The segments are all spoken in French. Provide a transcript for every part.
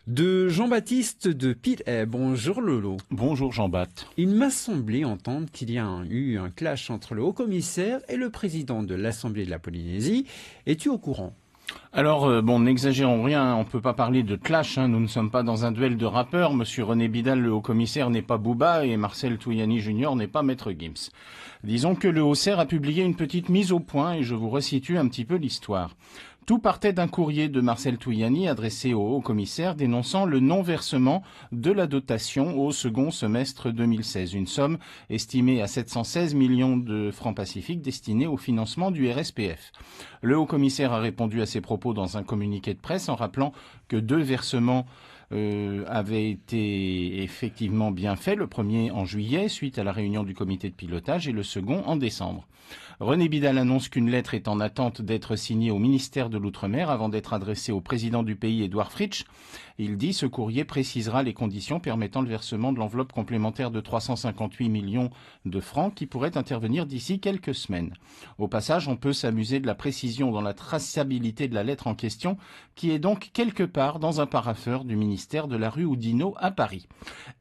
De Jean-Baptiste de Pilhay. Bonjour Lolo. Bonjour Jean-Baptiste. Il m'a semblé entendre qu'il y a eu un clash entre le haut-commissaire et le président de l'Assemblée de la Polynésie. Es-tu au courant ? Alors, n'exagérons rien, on ne peut pas parler de clash, nous ne sommes pas dans un duel de rappeurs. Monsieur René Bidal, le haut-commissaire, n'est pas Booba et Marcel Touyani Jr. n'est pas Maître Gims. Disons que le haut-commissaire a publié une petite mise au point et je vous resitue un petit peu l'histoire. Tout partait d'un courrier de Marcel Touyani adressé au haut-commissaire dénonçant le non-versement de la dotation au second semestre 2016, une somme estimée à 716 millions de francs pacifiques destinée au financement du RSPF. Le haut-commissaire a répondu à ces propos dans un communiqué de presse en rappelant que 2 versements avait été effectivement bien fait, le premier en juillet suite à la réunion du comité de pilotage et le second en décembre. René Bidal annonce qu'une lettre est en attente d'être signée au ministère de l'Outre-mer avant d'être adressée au président du pays, Édouard Fritsch. Il dit ce courrier précisera les conditions permettant le versement de l'enveloppe complémentaire de 358 millions de francs qui pourrait intervenir d'ici quelques semaines. Au passage, on peut s'amuser de la précision dans la traçabilité de la lettre en question qui est donc quelque part dans un parapheur du ministère de la rue Oudinot à Paris.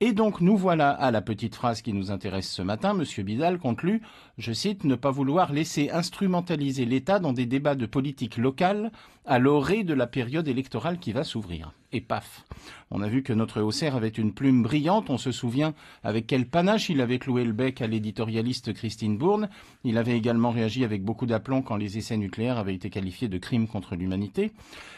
Et donc nous voilà à la petite phrase qui nous intéresse ce matin. Monsieur Bidal conclut, je cite, ne pas vouloir laisser instrumentaliser l'État dans des débats de politique locale à l'orée de la période électorale qui va s'ouvrir. Et paf, on a vu que notre haut-commissaire avait une plume brillante, on se souvient avec quel panache il avait cloué le bec à l'éditorialiste Christine Bourne. Il avait également réagi avec beaucoup d'aplomb quand les essais nucléaires avaient été qualifiés de crimes contre l'humanité.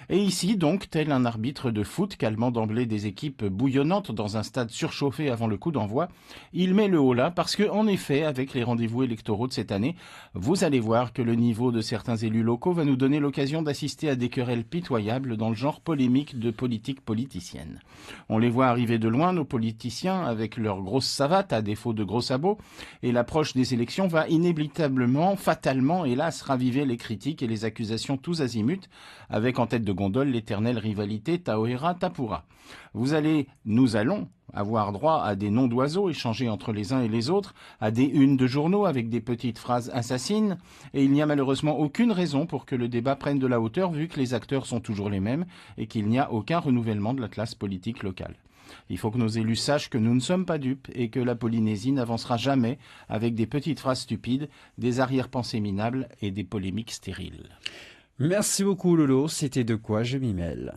Et ici, donc, tel un arbitre de foot calmant d'emblée des équipes bouillonnantes dans un stade surchauffé avant le coup d'envoi, il met le haut là parce que, en effet, avec les rendez-vous électoraux de cette année, vous allez voir que le niveau de certains élus locaux va nous donner l'occasion d'assister à des querelles pitoyables dans le genre polémique de politique politicienne. On les voit arriver de loin, nos politiciens, avec leurs grosses savates à défaut de gros sabots, et l'approche des élections va inévitablement, fatalement, hélas, raviver les critiques et les accusations tous azimuts, avec en tête de gondole l'éternelle rivalité Taoïra-Tapura. Nous allons avoir droit à des noms d'oiseaux échangés entre les uns et les autres, à des unes de journaux avec des petites phrases assassines, et il n'y a malheureusement aucune raison pour que le débat prenne de la hauteur vu que les acteurs sont toujours les mêmes et qu'il n'y a aucun renouvellement de la classe politique locale. Il faut que nos élus sachent que nous ne sommes pas dupes et que la Polynésie n'avancera jamais avec des petites phrases stupides, des arrière-pensées minables et des polémiques stériles. Merci beaucoup Lolo, c'était De quoi je m'y mêle.